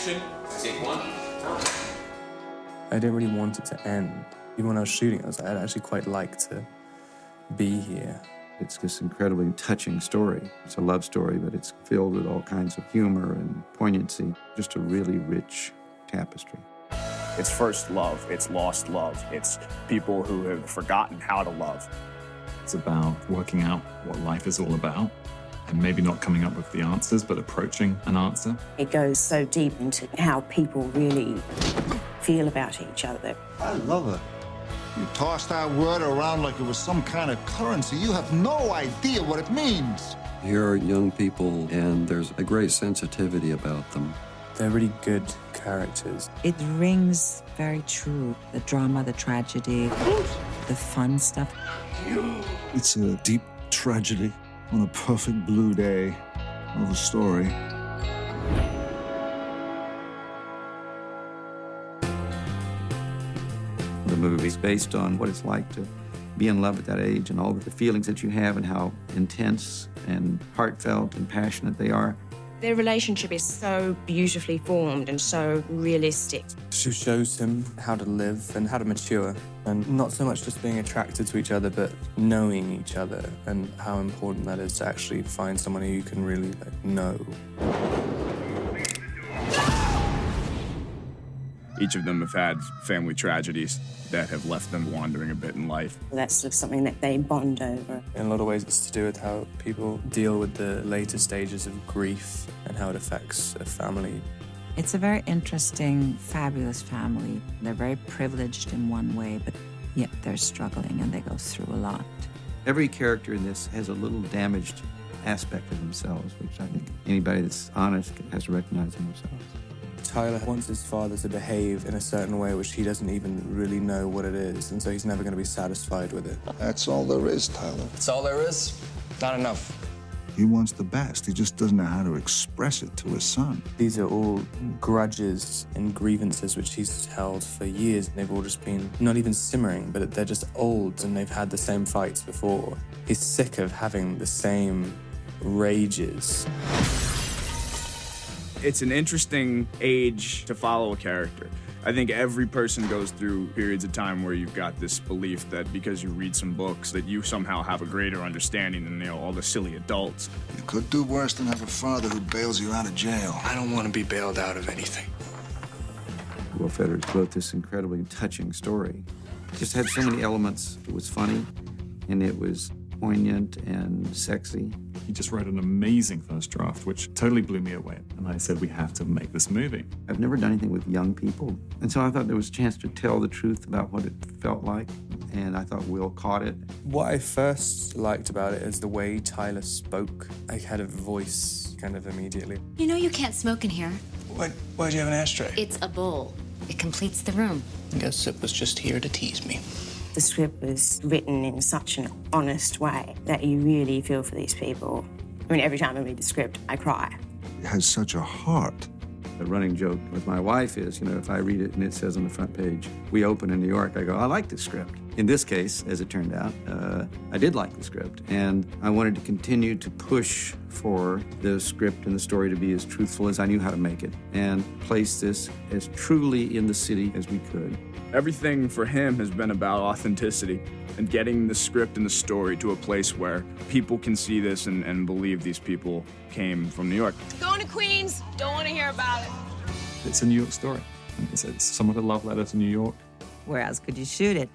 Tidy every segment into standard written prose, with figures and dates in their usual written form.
Action. Take one. I didn't really want it to end. Even when I was shooting, I was like, I'd actually quite like to be here. It's this incredibly touching story. It's a love story, but it's filled with all kinds of humor and poignancy. Just a really rich tapestry. It's first love, it's lost love, it's people who have forgotten how to love. It's about working out what life is all about, and maybe not coming up with the answers, but approaching an answer. It goes so deep into how people really feel about each other. I love it. You toss that word around like it was some kind of currency. You have no idea what it means. Here are young people, and there's a great sensitivity about them. They're really good characters. It rings very true. The drama, the tragedy, the fun stuff. It's a deep tragedy on a perfect blue day of a story. The movie's based on what it's like to be in love at that age and all the feelings that you have and how intense and heartfelt and passionate they are. Their relationship is so beautifully formed and so realistic. She shows him how to live and how to mature, and not so much just being attracted to each other, but knowing each other and how important that is to actually find someone who you can really know. Each of them have had family tragedies that have left them wandering a bit in life. That's just something that they bond over. In a lot of ways, it's to do with how people deal with the later stages of grief and how it affects a family. It's a very interesting, fabulous family. They're very privileged in one way, but yet they're struggling and they go through a lot. Every character in this has a little damaged aspect of themselves, which I think anybody that's honest has to recognize in themselves. Tyler wants his father to behave in a certain way which he doesn't even really know what it is, and so he's never going to be satisfied with it. That's all there is, Tyler. That's all there is? Not enough. He wants the best. He just doesn't know how to express it to his son. These are all grudges and grievances which he's held for years, and they've all just been not even simmering, but they're just old and they've had the same fights before. He's sick of having the same rages. It's an interesting age to follow a character. I think every person goes through periods of time where you've got this belief that because you read some books that you somehow have a greater understanding than all the silly adults. You could do worse than have a father who bails you out of jail. I don't want to be bailed out of anything. Will Fetters wrote this incredibly touching story. It just had so many elements. It was funny, and it was poignant and sexy. He just wrote an amazing first draft, which totally blew me away. And I said, we have to make this movie. I've never done anything with young people, and so I thought there was a chance to tell the truth about what it felt like, and I thought Will caught it. What I first liked about it is the way Tyler spoke. I had a voice kind of immediately. You know you can't smoke in here. Why'd you have an ashtray? It's a bowl. It completes the room. I guess it was just here to tease me. The script was written in such an honest way that you really feel for these people. I mean, every time I read the script, I cry. It has such a heart. The running joke with my wife is, if I read it and it says on the front page, "We open in New York," I go, I like this script. In this case, as it turned out, I did like the script, and I wanted to continue to push for the script and the story to be as truthful as I knew how to make it, and place this as truly in the city as we could. Everything for him has been about authenticity and getting the script and the story to a place where people can see this and believe these people came from New York. Going to Queens, don't want to hear about it. It's a New York story. It's somewhat a love letter to New York. Where else could you shoot it?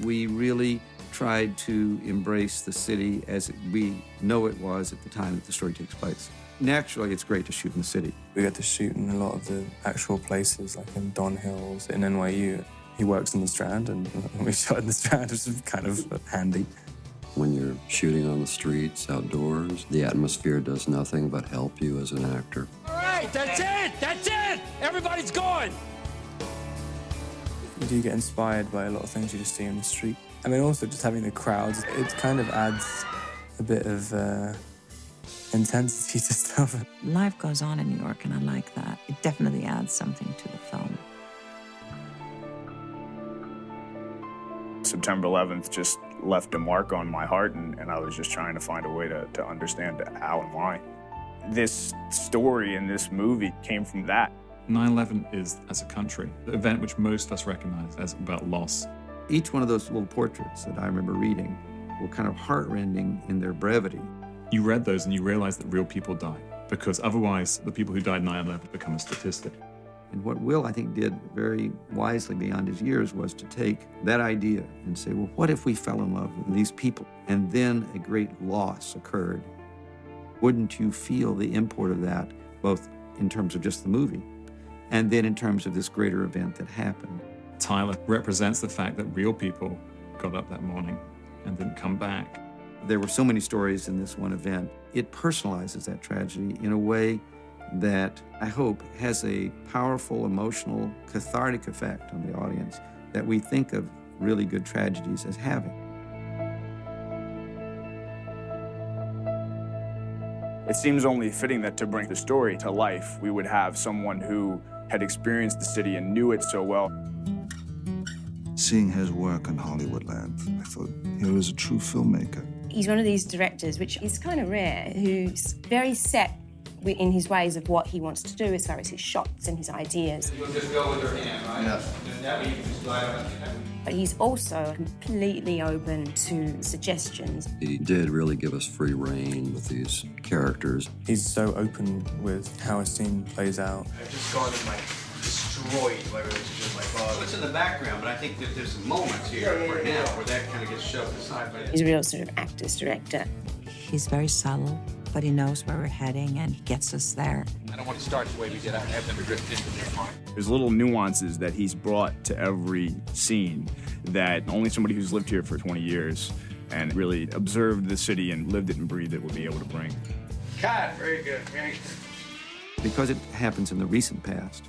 We really tried to embrace the city as we know it was at the time that the story takes place. Naturally, it's great to shoot in the city. We got to shoot in a lot of the actual places, like in Don Hills, in NYU. He works in the Strand, and we shot in the Strand, which is kind of handy. When you're shooting on the streets, outdoors, the atmosphere does nothing but help you as an actor. All right, that's it! That's it! Everybody's gone! You do get inspired by a lot of things you just see on the street. I mean, also just having the crowds, it kind of adds a bit of intensity to stuff. Life goes on in New York, and I like that. It definitely adds something to the film. September 11th just left a mark on my heart, and I was just trying to find a way to understand how and why. This story and this movie came from that. 9/11 is, as a country, the event which most of us recognize as about loss. Each one of those little portraits that I remember reading were kind of heartrending in their brevity. You read those and you realize that real people died, because otherwise the people who died in 9/11 become a statistic. And what Will, I think, did very wisely beyond his years was to take that idea and say, well, what if we fell in love with these people and then a great loss occurred? Wouldn't you feel the import of that, both in terms of just the movie and then in terms of this greater event that happened? Tyler represents the fact that real people got up that morning and didn't come back. There were so many stories in this one event. It personalizes that tragedy in a way that I hope has a powerful, emotional, cathartic effect on the audience that we think of really good tragedies as having. It seems only fitting that to bring the story to life, we would have someone who had experienced the city and knew it so well. Seeing his work in Hollywoodland, I thought, here is a true filmmaker. He's one of these directors, which is kind of rare, who's very set in his ways of what he wants to do as far as his shots and his ideas. You'll just go with your hand, right? Yes. And that way you can just glide up on your head. But he's also completely open to suggestions. He did really give us free rein with these characters. He's so open with how a scene plays out. I've just gone and destroyed my relationship with my father. It's in the background, but I think that there's some moments here right now where that kind of gets shoved aside by He's a real sort of actor's director. He's very subtle, but he knows where we're heading and he gets us there. I don't want to start the way we did. I have them to drift into their mind. There's little nuances that he's brought to every scene that only somebody who's lived here for 20 years and really observed the city and lived it and breathed it would be able to bring. Cut. Very good. Very good. Because it happens in the recent past,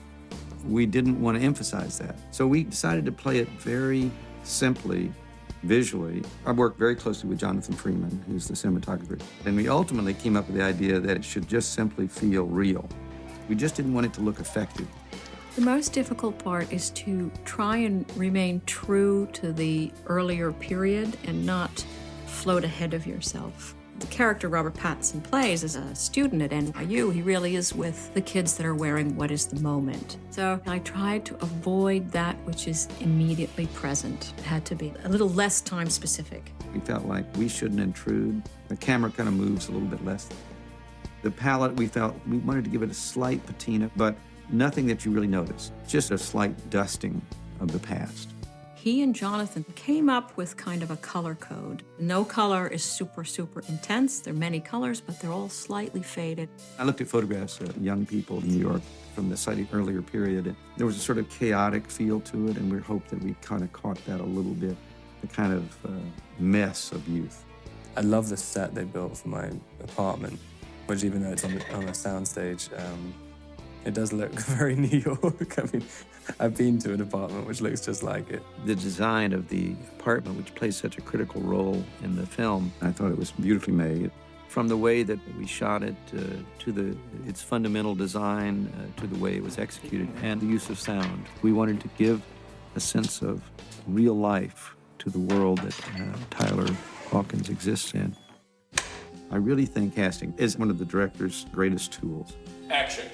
we didn't want to emphasize that. So we decided to play it very simply, visually. I worked very closely with Jonathan Freeman, who's the cinematographer, and we ultimately came up with the idea that it should just simply feel real. We just didn't want it to look effective. The most difficult part is to try and remain true to the earlier period and not float ahead of yourself. The character Robert Pattinson plays as a student at NYU, he really is with the kids that are wearing what is the moment. So I tried to avoid that which is immediately present. It had to be a little less time specific. We felt like we shouldn't intrude. The camera kind of moves a little bit less. The palette, we felt we wanted to give it a slight patina, but nothing that you really notice. Just a slight dusting of the past. He and Jonathan came up with kind of a color code. No color is super, super intense. There are many colors, but they're all slightly faded. I looked at photographs of young people in New York from the slightly earlier period, and there was a sort of chaotic feel to it, and we hoped that we kind of caught that a little bit, the kind of mess of youth. I love the set they built for my apartment, which even though it's on a soundstage, it does look very New York. I mean, I've been to an apartment which looks just like it. The design of the apartment, which plays such a critical role in the film, I thought it was beautifully made. From the way that we shot it to its fundamental design, to the way it was executed, and the use of sound. We wanted to give a sense of real life to the world that Tyler Hawkins exists in. I really think casting is one of the director's greatest tools. Action.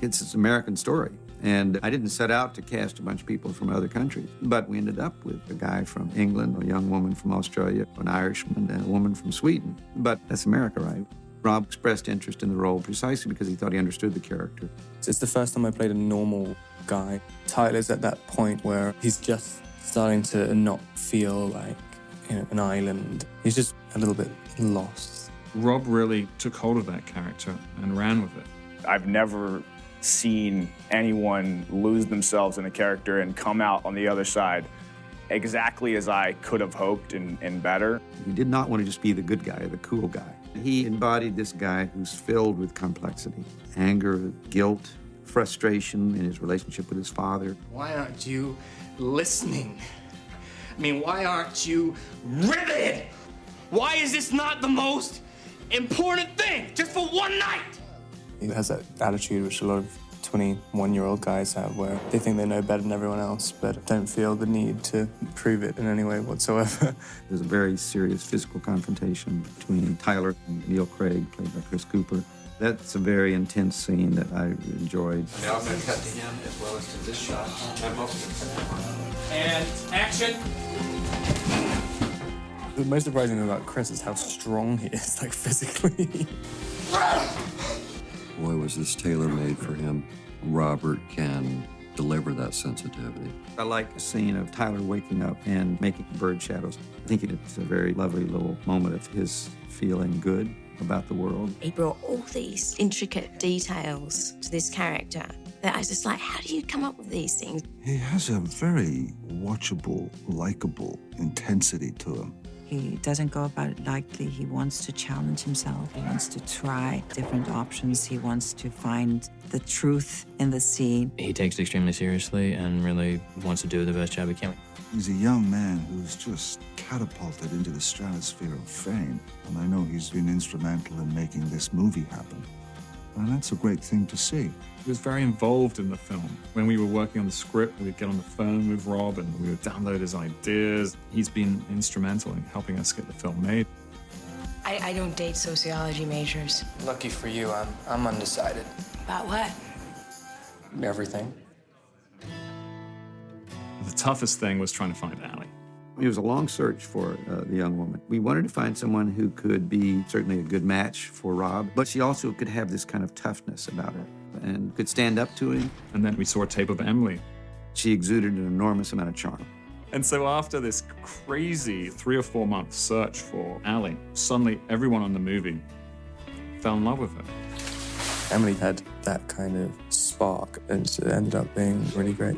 It's an American story, and I didn't set out to cast a bunch of people from other countries, but we ended up with a guy from England, a young woman from Australia, an Irishman, and a woman from Sweden. But that's America, right? Rob expressed interest in the role precisely because he thought he understood the character. It's the first time I played a normal guy. Tyler's at that point where he's just starting to not feel like an island. He's just a little bit lost. Rob really took hold of that character and ran with it. I've never seen anyone lose themselves in a character and come out on the other side exactly as I could have hoped and better. He did not want to just be the good guy, the cool guy. He embodied this guy who's filled with complexity, anger, guilt, frustration in his relationship with his father. Why aren't you listening? I mean, why aren't you riveted? Why is this not the most important thing, just for one night? He has that attitude which a lot of 21-year-old guys have, where they think they know better than everyone else, but don't feel the need to prove it in any way whatsoever. There's a very serious physical confrontation between Tyler and Neil Craig, played by Chris Cooper. That's a very intense scene that I enjoyed. Now I'm going to cut to him as well as to this shot. I'm also going to cut him. And action. The most surprising thing about Chris is how strong he is, like physically. Boy, was this tailor-made for him. Robert can deliver that sensitivity. I like the scene of Tyler waking up and making bird shadows. I think it's a very lovely little moment of his feeling good about the world. He brought all these intricate details to this character that I was just like, how do you come up with these things? He has a very watchable, likable intensity to him. He doesn't go about it lightly. He wants to challenge himself. He wants to try different options. He wants to find the truth in the scene. He takes it extremely seriously and really wants to do the best job he can. He's a young man who's just catapulted into the stratosphere of fame. And I know he's been instrumental in making this movie happen. And that's a great thing to see. He was very involved in the film. When we were working on the script, we'd get on the phone with Rob and we would download his ideas. He's been instrumental in helping us get the film made. I don't date sociology majors. Lucky for you, I'm undecided. About what? Everything. The toughest thing was trying to find Allie. It was a long search for the young woman. We wanted to find someone who could be certainly a good match for Rob, but she also could have this kind of toughness about her and could stand up to him. And then we saw a tape of Emily. She exuded an enormous amount of charm. And so after this crazy 3 or 4 month search for Allie, suddenly everyone on the movie fell in love with her. Emily had that kind of spark, and it ended up being really great.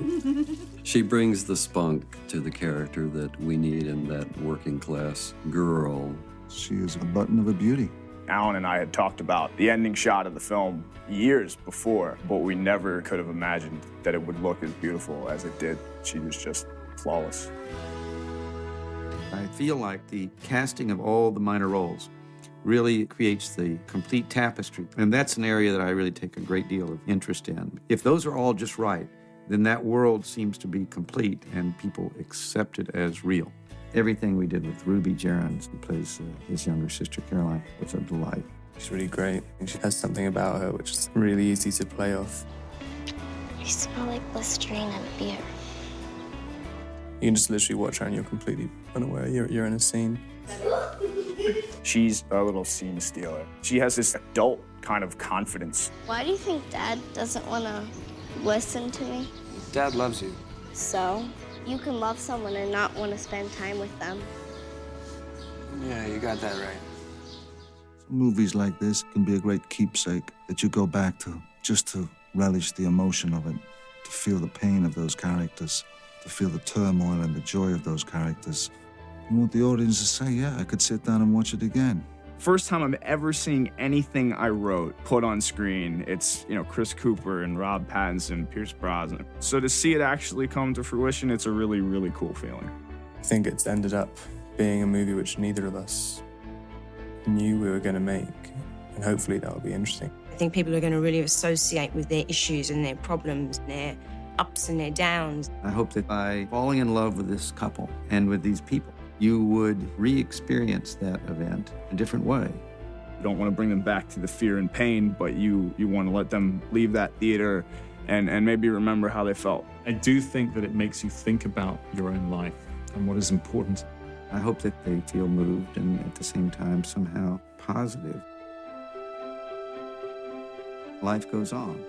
She brings the spunk to the character that we need in that working class girl. She is a button of a beauty. Alan and I had talked about the ending shot of the film years before, but we never could have imagined that it would look as beautiful as it did. She was just flawless. I feel like the casting of all the minor roles really creates the complete tapestry. And that's an area that I really take a great deal of interest in. If those are all just right, then that world seems to be complete and people accept it as real. Everything we did with Ruby Gerrans, who plays his younger sister Caroline, was a delight. She's really great. And she has something about her which is really easy to play off. You smell like Listerine and beer. You can just literally watch her and you're completely unaware you're in a scene. She's a little scene stealer. She has this adult kind of confidence. Why do you think Dad doesn't want to listen to me? Dad loves you. So? You can love someone and not want to spend time with them. Yeah, you got that right. Movies like this can be a great keepsake that you go back to just to relish the emotion of it, to feel the pain of those characters, to feel the turmoil and the joy of those characters. You want the audience to say, yeah, I could sit down and watch it again. First time I'm ever seeing anything I wrote put on screen. It's, Chris Cooper and Rob Pattinson, Pierce Brosnan. So to see it actually come to fruition, it's a really, really cool feeling. I think it's ended up being a movie which neither of us knew we were going to make, and hopefully that will be interesting. I think people are going to really associate with their issues and their problems and their ups and their downs. I hope that by falling in love with this couple and with these people, you would re-experience that event a different way. You don't want to bring them back to the fear and pain, but you want to let them leave that theater and maybe remember how they felt. I do think that it makes you think about your own life and what is important. I hope that they feel moved and at the same time somehow positive. Life goes on.